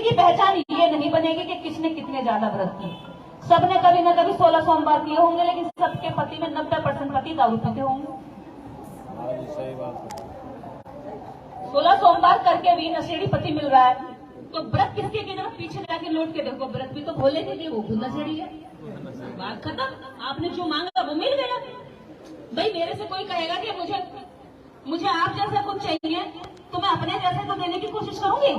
की पहचान ये नहीं बनेगी कि किसने कितने ज्यादा व्रत किए। सबने कभी न कभी 16 सोमवार किए होंगे, लेकिन सबके पति में 90% पति दारू पीते होंगे। सही बात है। 16 सोमवार करके भी नशेड़ी पति मिल रहा है, तो व्रत किसके की तरफ पीछे जाके लौट के देखो, व्रत भी तो भोले के लिए, वो खुद नशेड़ी है। बात खत्म। आपने जो मांगा वो मिल गया। भाई मेरे से कोई कहेगा कि मुझे आप जैसा कुछ चाहिए, तो मैं अपने जैसे को देने की कोशिश करूंगी।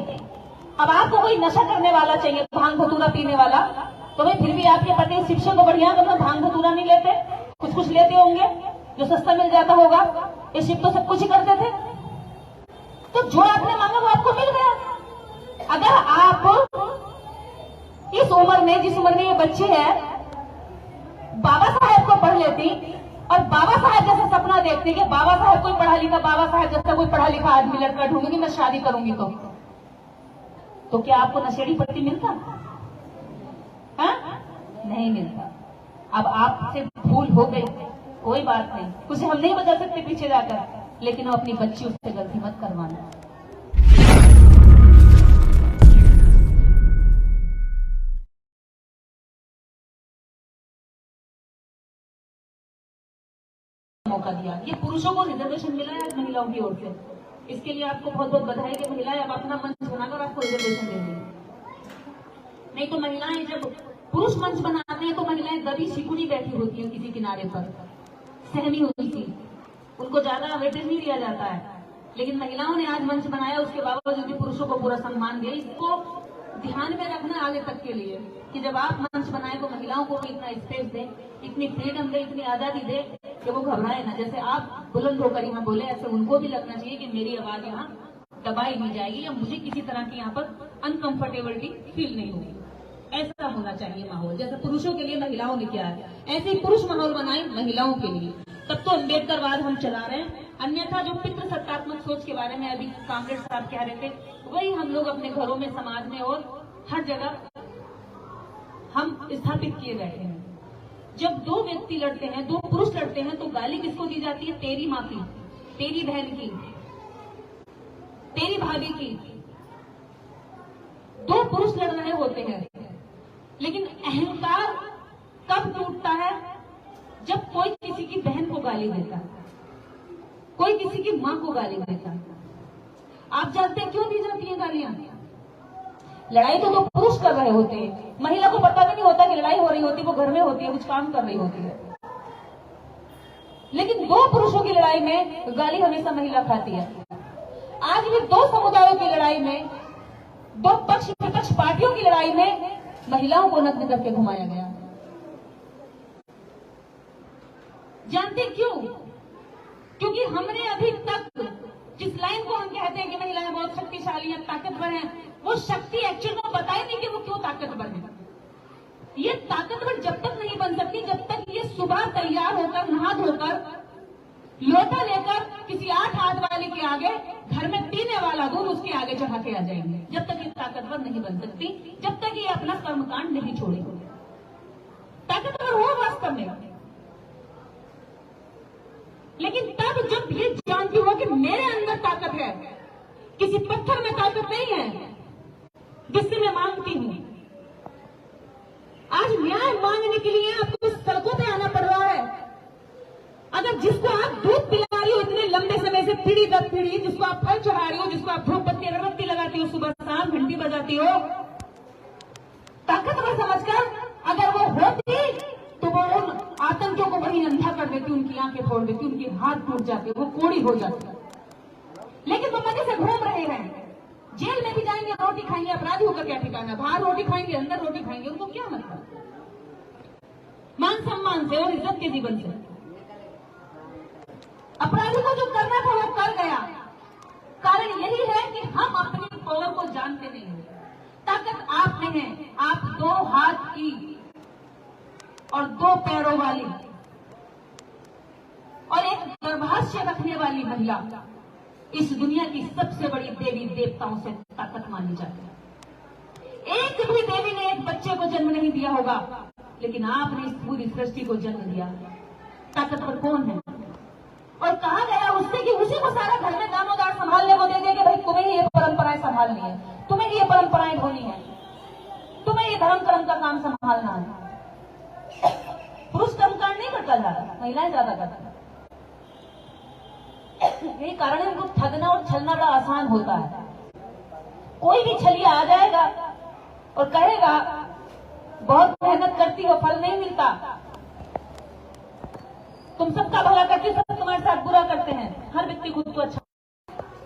अब आपको कोई नशा करने वाला चाहिए, भांग धतूरा पीने वाला, तो भाई फिर भी आपके पति शिक्षक को बढ़िया तो भांग धतूरा नहीं लेते, कुछ लेते होंगे जो सस्ता मिल जाता होगा। ये शिव तो सब कुछ ही करते थे। तो जो आपने मांगा वो आपको मिल गया। अगर आप इस उम्र में, जिस उम्र में ये बच्चे हैं, बाबा साहेब को पढ़ लेती और बाबा साहेब जैसा सपना देखती कि बाबा साहेब कोई पढ़ा लिखा, बाबा साहेब जैसा कोई पढ़ा लिखा आदमी लड़का ढूंढूंगी, मैं शादी करूंगी, तो क्या आपको नशेड़ी पति मिलता? हाँ? नहीं मिलता। अब आपसे भूल हो गई, कोई बात नहीं, उसे हम नहीं बदल सकते पीछे जाकर, लेकिन हम अपनी बच्ची उससे गलती मत करवाना। मौका दिया, ये पुरुषों को रिजर्वेशन मिला है महिलाओं की ओर से, इसके लिए आपको बहुत बहुत बधाई कि महिलाएं अब अपना मंच बनाकर आपको रिजर्वेशन दे रही है। नहीं तो महिलाएं जब पुरुष मंच बनाते हैं तो महिलाएं दबी सिकुड़ी बैठी होती है किसी किनारे पर, सहमी हुई थी, उनको ज्यादा वेटेज नहीं दिया जाता है। लेकिन महिलाओं ने आज मंच बनाया, उसके बावजूद भी पुरुषों को पूरा सम्मान दिया। इसको ध्यान में रखना आगे तक के लिए कि जब आप मंच बनाए तो महिलाओं को भी इतना स्पेस दे, इतनी फ्रीडम दे, इतनी आजादी दे कि वो घबराए ना। जैसे आप बुलंद होकर यहाँ बोले, ऐसे उनको भी लगना चाहिए कि मेरी आवाज यहाँ दबाई नहीं जाएगी या मुझे किसी तरह की यहाँ पर अनकंफर्टेबिलिटी फील नहीं होगी। ऐसा होना चाहिए माहौल, जैसे पुरुषों के लिए महिलाओं ने किया है, ऐसे ही पुरुष माहौल बनाए महिलाओं के लिए। तब तो अम्बेडकरवाद हम चला रहे हैं, अन्यथा जो पितृसत्तात्मक सोच के बारे में अभी कामरेड साहब कह रहे थे, वही हम लोग अपने घरों में, समाज में और हर जगह हम स्थापित किए गए हैं। जब दो व्यक्ति लड़ते हैं, दो पुरुष लड़ते हैं, तो गाली किसको दी जाती है? तेरी माँ की, तेरी बहन की, तेरी भाभी की। दो पुरुष लड़ रहे होते हैं, लेकिन अहंकार कब टूटता है? जब कोई किसी की बहन को गाली देता, कोई किसी की मां को गाली देता। आप जानते हैं क्यों दी जाती है गालियां? लड़ाई तो दो पुरुष कर रहे होते हैं, महिला को पता भी नहीं होता कि लड़ाई हो रही होती, वो घर में होती है, कुछ काम कर रही होती है। लेकिन दो पुरुषों की लड़ाई में गाली हमेशा महिला खाती है। आज भी दो समुदायों की लड़ाई में, दो पक्ष विपक्ष पार्टियों की लड़ाई में महिलाओं को नग्न करके घुमाया गया। जानते क्यों? क्योंकि हमने अभी तक जिस लाइन को हम कहते हैं कि महिलाएं बहुत शक्तिशाली हैं, ताकतवर हैं, वो शक्ति एक्चुअल में बताई नहीं कि वो क्यों ताकतवर है। ये ताकतवर जब तक नहीं बन सकती जब तक ये सुबह तैयार होकर, नहा धोकर, लोटा लेकर किसी 8 हाथ वाले के आगे घर में पीने वाला दूध उसके आगे चढ़ा के आ जाएंगे। जब तक ये ताकतवर नहीं बन सकती, जब तक ये अपना कर्मकांड नहीं छोड़ेगी। ताकतवर हो वास्तव में, लेकिन तब जब ये जानती हो कि मेरे अंदर ताकत है, किसी पत्थर में ताकत नहीं है जिससे मैं मांगती हूं। आज न्याय मांगने के लिए आपको सड़कों पे आना पड़ रहा है। अगर जिसको आप दूध पिला रही हो इतने लंबे समय से, पीढ़ी दर पीढ़ी, जिसको आप फल चढ़ा रही हो, जिसको आप धूप बत्ती अगरबत्ती लगाती हो, सुबह शाम घंटी बजाती हो, ताकतवर समझकर अगर वो होती तो वो उन आतंकियों को बड़ी अंधा कर देती, उनकी आंखें फोड़ देती, उनके हाथ टूट जाते, वो कोड़ी हो जाती। लेकिन वो मजे से घूम रहे हैं, जेल में भी जाएंगे, रोटी खाएंगे, अपराधी होकर क्या ठिकाना, बाहर रोटी खाएंगे, अंदर रोटी खाएंगे, उनको क्या मतलब? मान सम्मान से और इज्जत के जीवन से। अपराधी को जो करना था वो कर गया। कारण यही है कि हम अपनी पावर को जानते नहीं हैं। ताकत आप में है, आप 2 हाथ की और 2 पैरों वाली और एक गर्भाशय रखने वाली महिला इस दुनिया की सबसे बड़ी देवी देवताओं से ताकत मानी जाती है। एक भी देवी ने एक बच्चे को जन्म नहीं दिया होगा, लेकिन आपने इस पूरी सृष्टि को जन्म दिया। ताकतवर कौन है? और कहा गया उससे कि उसी को सारा घर में दामोदार संभालने को दे दे कि भाई तुम्हें ही ये परंपराएं संभालनी है, तुम्हें ही ये परंपराएं ढोनी है। काम संभालना है। पुरुष कम काम नहीं करता ज्यादा, महिलाएं ज्यादा करती हैं। यही कारण है उनको ठगना और छलना बड़ा आसान होता है। कोई भी छलिया आ जाएगा और कहेगा बहुत मेहनत करती हो, फल नहीं मिलता, तुम सबका भला करते, सब तुम्हारे साथ बुरा करते हैं, हर व्यक्ति खुद को अच्छा,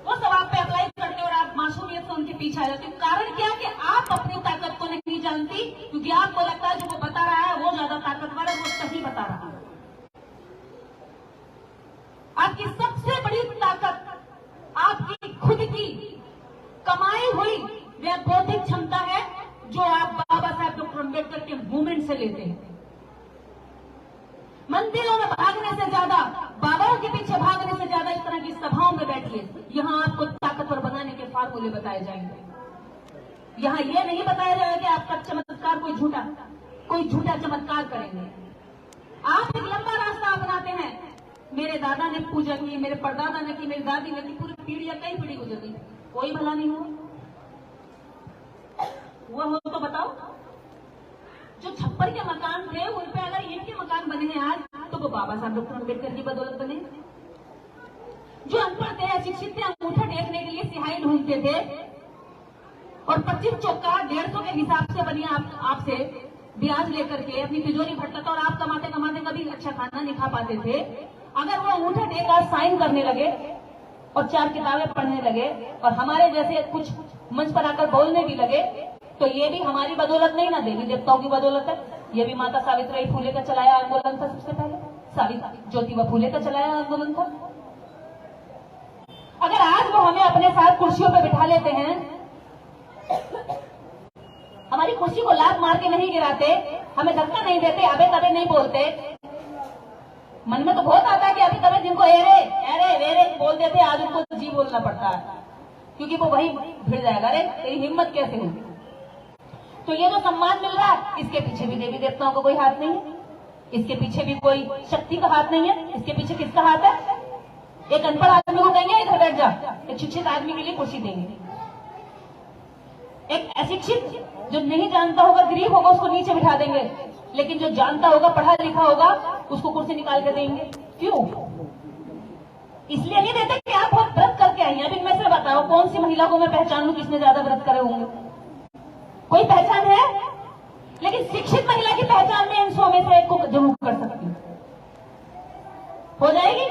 वो सब आप पे अप्लाई करते और आप मासूमियत से उनके पीछे आ जाते हो। कारण क्या कि आप अपनी ताकत को नहीं जानती, क्योंकि आपको लगता है जो वो बता रहा है वो ज्यादा ताकतवर है, वो सही बता रहा है। आपकी सबसे बड़ी ताकत आपकी खुद की कमाई हुई वह बौद्धिक क्षमता है जो आप बाबा साहब डॉक्टर अम्बेडकर के मूवमेंट से लेते हैं। मंदिरों में भागने से ज्यादा, बाबाओं के पीछे भागने से ज्यादा इस तरह की सभाओं में बैठिए, यहां आपको ताकतवर बनाने के फार्मूले बताए जाएंगे। यहां यह नहीं बताया जाएगा कि आपका चमत्कार कोई झूठा चमत्कार करेंगे। आप एक लंबा रास्ता अपनाते हैं, मेरे दादा ने पूजा की, मेरे परदादा ने की, मेरी दादी ने की, पूरी पीढ़ियां कई पीढ़ी गुजर गई, कोई भला नहीं हुआ। वो हो तो बताओ। जो छप्पर के मकान थे उन पे अगर इनके मकान बने हैं आज, तो वो बाबा साहब डॉक्टर अम्बेडकर की बदौलत बने। जो अनपढ़ थे, अशिक्षित थे, अंगूठा देखने के लिए सिहाई ढूंढते थे और 25 चौका 150 के हिसाब से बनी आपसे ब्याज लेकर के अपनी तिजोरी भरता था और आप कमाते कमाते कभी अच्छा खाना नहीं खा पाते थे। अगर वो अंगूठा देकर साइन करने लगे और 4 किताबें पढ़ने लगे और हमारे जैसे कुछ मंच पर आकर बोलने भी लगे, तो ये भी हमारी बदौलत नहीं ना, देवी देवताओं की बदौलत है। ये भी माता सावित्रीबाई फुले का चलाया आंदोलन था। सबसे पहले सावित्री ज्योतिबा फुले का चलाया आंदोलन था। अगर आज वो हमें अपने साथ कुर्सियों पर बिठा लेते हैं, हमारी कुर्सी को लात मार के नहीं गिराते, हमें धक्का नहीं देते, अबे तबे नहीं बोलते, मन में तो बहुत आता है कि अभी तबे जिनको एरे एरे वेरे बोल देते, आज उनको जी बोलना पड़ता है, क्योंकि वो वही भिड़ जाएगा, अरे तेरी हिम्मत कैसे हुई। तो ये जो सम्मान मिल रहा है, इसके पीछे भी देवी देवताओं का कोई हाथ नहीं है, इसके पीछे भी कोई शक्ति का हाथ नहीं है। इसके पीछे किसका हाथ है? एक अनपढ़ आदमी को कहेंगे इधर बैठ जा, एक शिक्षित आदमी के लिए कुर्सी देंगे। एक अशिक्षित जो नहीं जानता होगा, गरीब होगा, उसको नीचे बिठा देंगे, लेकिन जो जानता होगा, पढ़ा लिखा होगा, उसको कुर्सी निकाल के देंगे। क्यों? इसलिए नहीं देते कि आप बहुत व्रत करके आई हैं। अभी मैं सिर्फ बताओ, कौन सी महिला को मैं पहचान लूं किसने ज्यादा व्रत करे होंगे? कोई पहचान है? लेकिन शिक्षित महिला की पहचान में इन 100 में से एक को जरूर कर सकती हूं। हो जाएगी?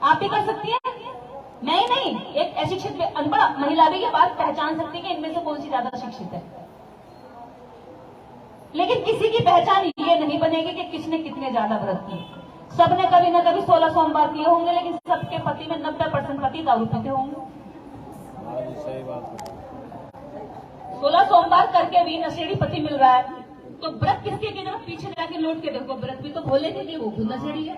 आप भी कर सकती है? नहीं, एक अशिक्षित अनपढ़ महिला भी ये बात पहचान सकती है कि इनमें से कौन सी ज्यादा शिक्षित है। लेकिन किसी की पहचान ये नहीं बनेगी कि किसने कितने ज्यादा व्रत किए। सबने कभी न कभी 16 सोमवार किए होंगे, लेकिन सबके पति में 90% पति दारू पीते होंगे। सही बात है। 16 सोमवार करके भी नशेड़ी पति मिल रहा है, तो व्रत किसके की तरफ पीछे जाके लौट के देखो, व्रत भी तो भोले के लिए, वो भी नशेड़ी है।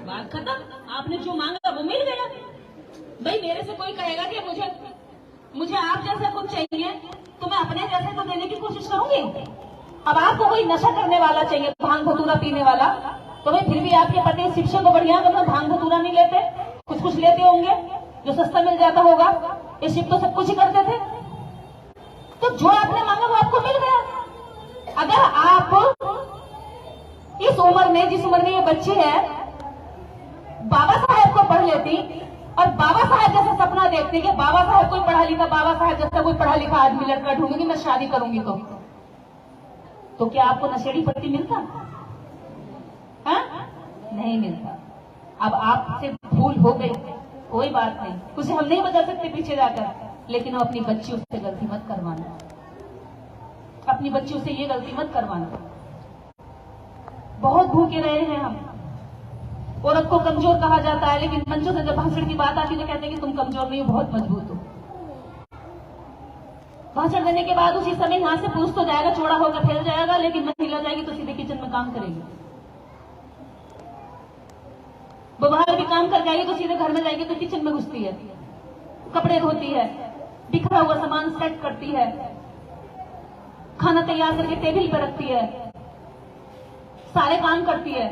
बात खत्म। आपने जो मांगा वो मिल गया। भाई मेरे से कोई कहेगा कि मुझे आप जैसा कुछ चाहिए, तो मैं अपने जैसे तो देने की कोशिश करूंगी। अब आपको कोई नशा करने वाला चाहिए, भांग धतूरा पीने वाला, तो भाई फिर भी आपके पति शिक्षक को बढ़िया तो भांग धतूरा नहीं लेते, कुछ लेते होंगे जो सस्ता मिल जाता होगा। ये शिव तो सब कुछ ही करते थे। तो जो आपने मांगा वो आपको मिल गया। अगर आप इस उम्र में, जिस उम्र में ये बच्ची है, बाबा साहेब को पढ़ लेती और बाबा साहेब जैसा सपना देखती कि बाबा साहेब कोई पढ़ा लिखा, बाबा साहेब जैसा कोई पढ़ा लिखा आदमी लड़का ढूंढूंगी, मैं शादी करूंगी, तो क्या आपको नशेड़ी पति मिलता? हाँ? नहीं मिलता। अब आपसे भूल हो गई, कोई बात नहीं, उसे हम नहीं बदल सकते पीछे जाकर, लेकिन हम अपनी बच्चियों से गलती मत करवाना। अपनी बच्चियों से ये गलती मत करवाना। बहुत भूखे रहे हैं हम। औरत को कमजोर कहा जाता है, लेकिन मंचों से जब भाषण की बात आती है तो कहते हैं कि तुम कमजोर नहीं हो, बहुत मजबूत हो। भाषण देने के बाद उसी समय यहां से पुरुष तो जाएगा, चौड़ा होकर फैल जाएगा, लेकिन महिला जाएगी तो सीधे किचन में काम करेगी। वो बाहर भी काम कर जाएगी तो सीधे घर में जाएगी तो किचन में घुसती है, कपड़े धोती है, बिखरा हुआ सामान सेट करती है, खाना तैयार करके टेबल पर रखती है, सारे काम करती है।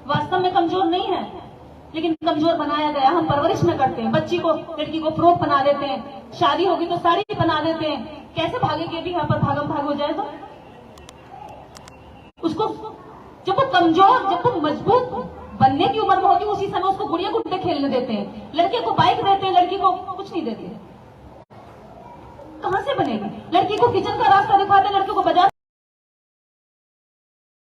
वास्तव में कमजोर नहीं है, लेकिन कमजोर बनाया गया। हम परवरिश में करते हैं, बच्ची को, लड़की को फ्रॉक बना देते हैं, शादी होगी तो साड़ी बना देते हैं। कैसे भागेगी? अभी यहाँ पर भागम भाग हो जाए तो उसको जब वो कमजोर, जब वो मजबूत बनने की उम्र में होती है, उसी समय उसको गुड़िया गुड्डे खेलने देते हैं, लड़के को बाइक देते हैं, लड़की को कुछ नहीं देते। कहां से बनेगी? लड़की को किचन का रास्ता दिखाते हैं, लड़के को बाजार